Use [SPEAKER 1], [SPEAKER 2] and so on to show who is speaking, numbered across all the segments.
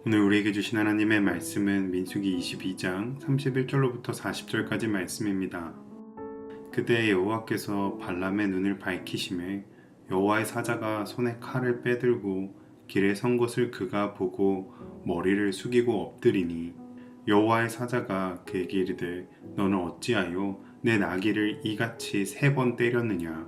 [SPEAKER 1] 오늘 우리에게 주신 하나님의 말씀은 민수기 22장 31절로부터 40절까지 말씀입니다. 그때 여호와께서 발람의 눈을 밝히심에 여호와의 사자가 손에 칼을 빼들고 길에 선 것을 그가 보고 머리를 숙이고 엎드리니 여호와의 사자가 그에게 이르되 너는 어찌하여 내 나귀를 이같이 3번 때렸느냐.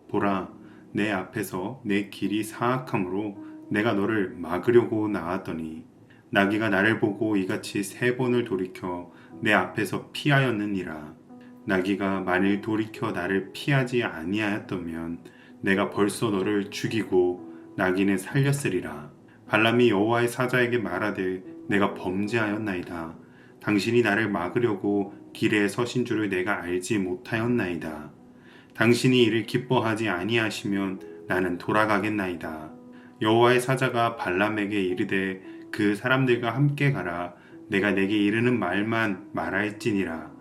[SPEAKER 1] 보라, 내 앞에서 내 길이 사악함으로 내가 너를 막으려고 나왔더니 나귀가 나를 보고 이같이 3번을 돌이켜 내 앞에서 피하였느니라. 나귀가 만일 돌이켜 나를 피하지 아니하였다면 내가 벌써 너를 죽이고 나귀는 살렸으리라. 발람이 여호와의 사자에게 말하되 내가 범죄하였나이다. 당신이 나를 막으려고 길에 서신 줄을 내가 알지 못하였나이다. 당신이 이를 기뻐하지 아니하시면 나는 돌아가겠나이다. 여호와의 사자가 발람에게 이르되 그 사람들과 함께 가라. 내가 내게 이르는 말만 말할지니라.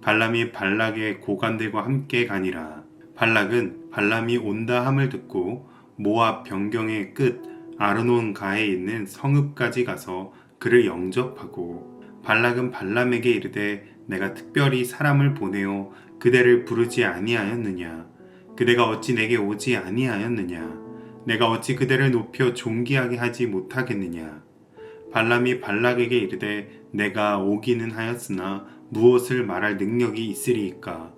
[SPEAKER 1] 발람이 발락의 고관들과 함께 가니라. 발락은 발람이 온다 함을 듣고 모압 변경의 끝 아르논 가에 있는 성읍까지 가서 그를 영접하고, 발락은 발람에게 이르되 내가 특별히 사람을 보내어 그대를 부르지 아니하였느냐. 그대가 어찌 내게 오지 아니하였느냐. 내가 어찌 그대를 높여 존귀하게 하지 못하겠느냐. 발람이 발락에게 이르되 내가 오기는 하였으나 무엇을 말할 능력이 있으리이까.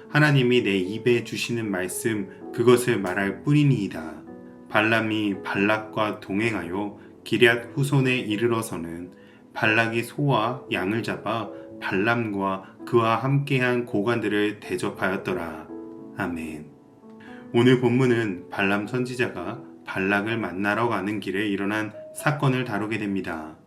[SPEAKER 1] 하나님이 내 입에 주시는 말씀 그것을 말할 뿐이니이다. 발람이 발락과 동행하여 기럇 후손에 이르러서는 발락이 소와 양을 잡아 발람과 그와 함께한 고관들을 대접하였더라. 아멘. 오늘 본문은 발람 선지자가 발락을 만나러 가는 길에 일어난 사건을 다루게 됩니다.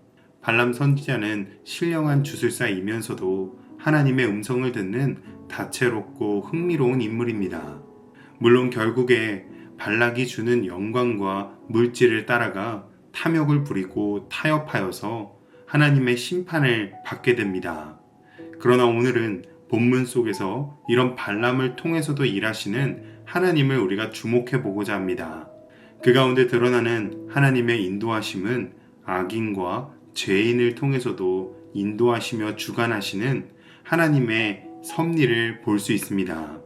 [SPEAKER 1] 발람 선지자는 신령한 주술사이면서도 하나님의 음성을 듣는 다채롭고 흥미로운 인물입니다. 물론 결국에 발락이 주는 영광과 물질을 따라가 탐욕을 부리고 타협하여서 하나님의 심판을 받게 됩니다. 그러나 오늘은 본문 속에서 이런 발람을 통해서도 일하시는 하나님을 우리가 주목해 보고자 합니다. 그 가운데 드러나는 하나님의 인도하심은 악인과 죄인을 통해서도 인도하시며 주관하시는 하나님의 섭리를 볼 수 있습니다.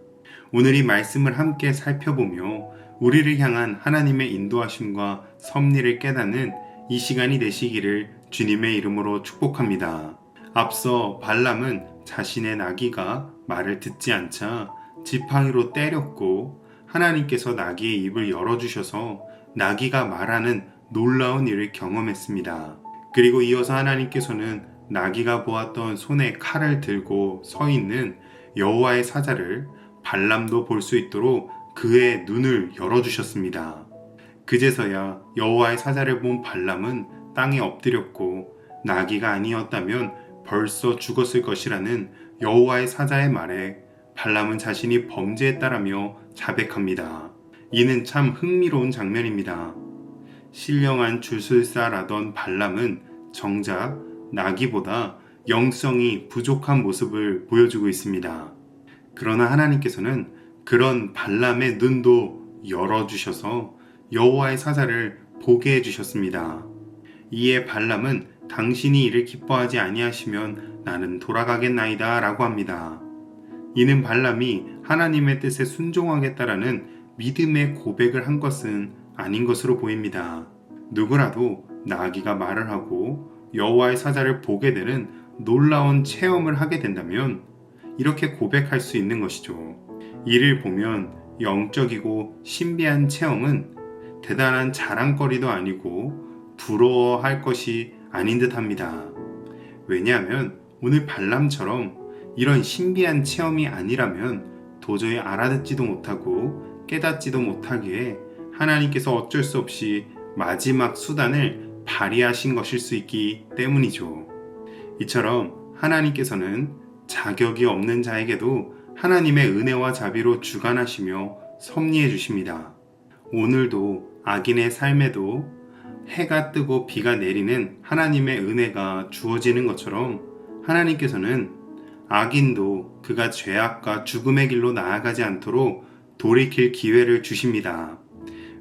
[SPEAKER 1] 오늘 이 말씀을 함께 살펴보며 우리를 향한 하나님의 인도하심과 섭리를 깨닫는 이 시간이 되시기를 주님의 이름으로 축복합니다. 앞서 발람은 자신의 나귀가 말을 듣지 않자 지팡이로 때렸고, 하나님께서 나귀의 입을 열어주셔서 나귀가 말하는 놀라운 일을 경험했습니다. 그리고 이어서 하나님께서는 나귀가 보았던 손에 칼을 들고 서 있는 여호와의 사자를 발람도 볼 수 있도록 그의 눈을 열어주셨습니다. 그제서야 여호와의 사자를 본 발람은 땅에 엎드렸고, 나귀가 아니었다면 벌써 죽었을 것이라는 여호와의 사자의 말에 발람은 자신이 범죄했다라며 자백합니다. 이는 참 흥미로운 장면입니다. 신령한 주술사라던 발람은 정작 나귀보다 영성이 부족한 모습을 보여주고 있습니다. 그러나 하나님께서는 그런 발람의 눈도 열어주셔서 여호와의 사자를 보게 해주셨습니다. 이에 발람은 당신이 이를 기뻐하지 아니하시면 나는 돌아가겠나이다 라고 합니다. 이는 발람이 하나님의 뜻에 순종하겠다라는 믿음의 고백을 한 것은 아닌 것으로 보입니다. 누구라도 나귀가 말을 하고 여호와의 사자를 보게 되는 놀라운 체험을 하게 된다면 이렇게 고백할 수 있는 것이죠. 이를 보면 영적이고 신비한 체험은 대단한 자랑거리도 아니고 부러워할 것이 아닌 듯 합니다. 왜냐하면 오늘 발람처럼 이런 신비한 체험이 아니라면 도저히 알아듣지도 못하고 깨닫지도 못하기에 하나님께서 어쩔 수 없이 마지막 수단을 발휘하신 것일 수 있기 때문이죠. 이처럼 하나님께서는 자격이 없는 자에게도 하나님의 은혜와 자비로 주관하시며 섭리해 주십니다. 오늘도 악인의 삶에도 해가 뜨고 비가 내리는 하나님의 은혜가 주어지는 것처럼 하나님께서는 악인도 그가 죄악과 죽음의 길로 나아가지 않도록 돌이킬 기회를 주십니다.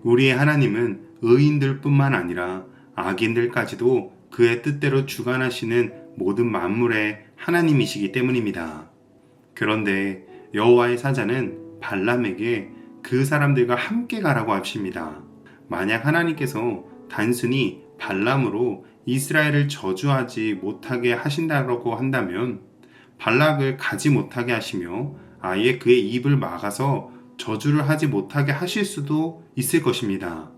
[SPEAKER 1] 우리의 하나님은 의인들뿐만 아니라 악인들까지도 그의 뜻대로 주관하시는 모든 만물의 하나님이시기 때문입니다. 그런데 여호와의 사자는 발람에게 그 사람들과 함께 가라고 하십니다. 만약 하나님께서 단순히 발람으로 이스라엘을 저주하지 못하게 하신다고 한다면 발락을 가지 못하게 하시며 아예 그의 입을 막아서 저주를 하지 못하게 하실 수도 있을 것입니다.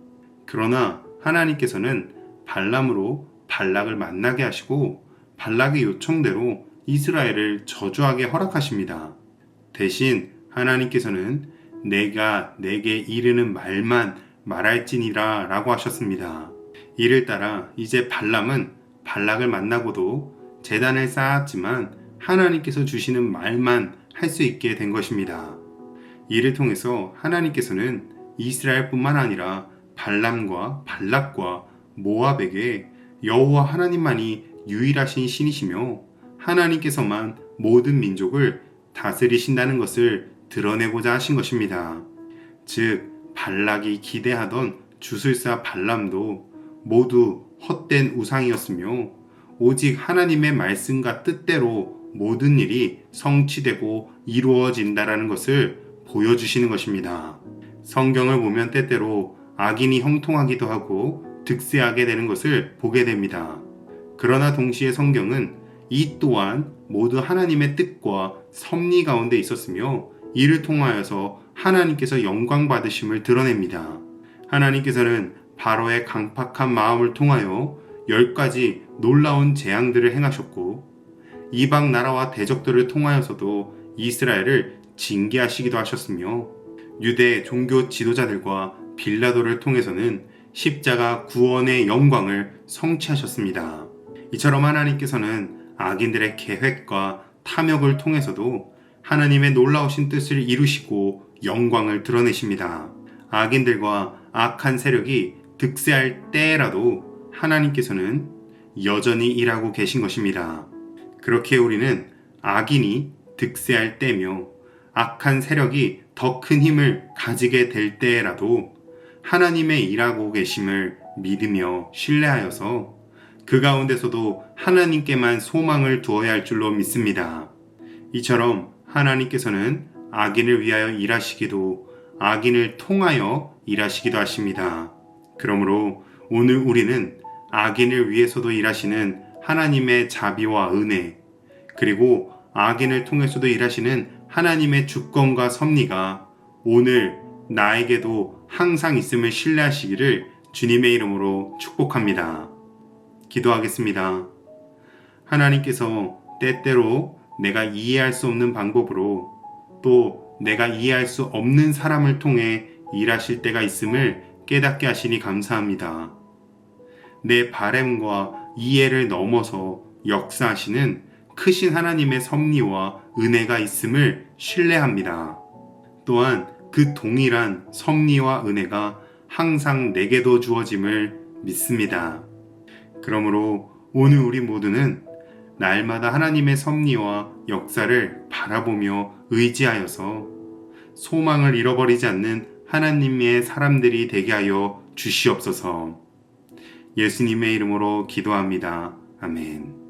[SPEAKER 1] 그러나 하나님께서는 발람으로 발락을 만나게 하시고 발락의 요청대로 이스라엘을 저주하게 허락하십니다. 대신 하나님께서는 내가 내게 이르는 말만 말할지니라 라고 하셨습니다. 이를 따라 이제 발람은 발락을 만나고도 제단을 쌓았지만 하나님께서 주시는 말만 할 수 있게 된 것입니다. 이를 통해서 하나님께서는 이스라엘뿐만 아니라 발람과 발락과 모압에게 여호와 하나님만이 유일하신 신이시며 하나님께서만 모든 민족을 다스리신다는 것을 드러내고자 하신 것입니다. 즉 발락이 기대하던 주술사 발람도 모두 헛된 우상이었으며 오직 하나님의 말씀과 뜻대로 모든 일이 성취되고 이루어진다라는 것을 보여주시는 것입니다. 성경을 보면 때때로 악인이 형통하기도 하고 득세하게 되는 것을 보게 됩니다. 그러나 동시에 성경은 이 또한 모두 하나님의 뜻과 섭리 가운데 있었으며 이를 통하여서 하나님께서 영광 받으심을 드러냅니다. 하나님께서는 바로의 강팍한 마음을 통하여 10가지 놀라운 재앙들을 행하셨고 이방 나라와 대적들을 통하여서도 이스라엘을 징계하시기도 하셨으며 유대 종교 지도자들과 빌라도를 통해서는 십자가 구원의 영광을 성취하셨습니다. 이처럼 하나님께서는 악인들의 계획과 탐욕을 통해서도 하나님의 놀라우신 뜻을 이루시고 영광을 드러내십니다. 악인들과 악한 세력이 득세할 때라도 하나님께서는 여전히 일하고 계신 것입니다. 그렇게 우리는 악인이 득세할 때며 악한 세력이 더 큰 힘을 가지게 될 때라도 하나님의 일하고 계심을 믿으며 신뢰하여서 그 가운데서도 하나님께만 소망을 두어야 할 줄로 믿습니다. 이처럼 하나님께서는 악인을 위하여 일하시기도 악인을 통하여 일하시기도 하십니다. 그러므로 오늘 우리는 악인을 위해서도 일하시는 하나님의 자비와 은혜, 그리고 악인을 통해서도 일하시는 하나님의 주권과 섭리가 오늘 나에게도 항상 있음을 신뢰하시기를 주님의 이름으로 축복합니다. 기도하겠습니다. 하나님께서 때때로 내가 이해할 수 없는 방법으로 또 내가 이해할 수 없는 사람을 통해 일하실 때가 있음을 깨닫게 하시니 감사합니다. 내 바램과 이해를 넘어서 역사하시는 크신 하나님의 섭리와 은혜가 있음을 신뢰합니다. 또한 그 동일한 섭리와 은혜가 항상 내게도 주어짐을 믿습니다. 그러므로 오늘 우리 모두는 날마다 하나님의 섭리와 역사를 바라보며 의지하여서 소망을 잃어버리지 않는 하나님의 사람들이 되게 하여 주시옵소서. 예수님의 이름으로 기도합니다. 아멘.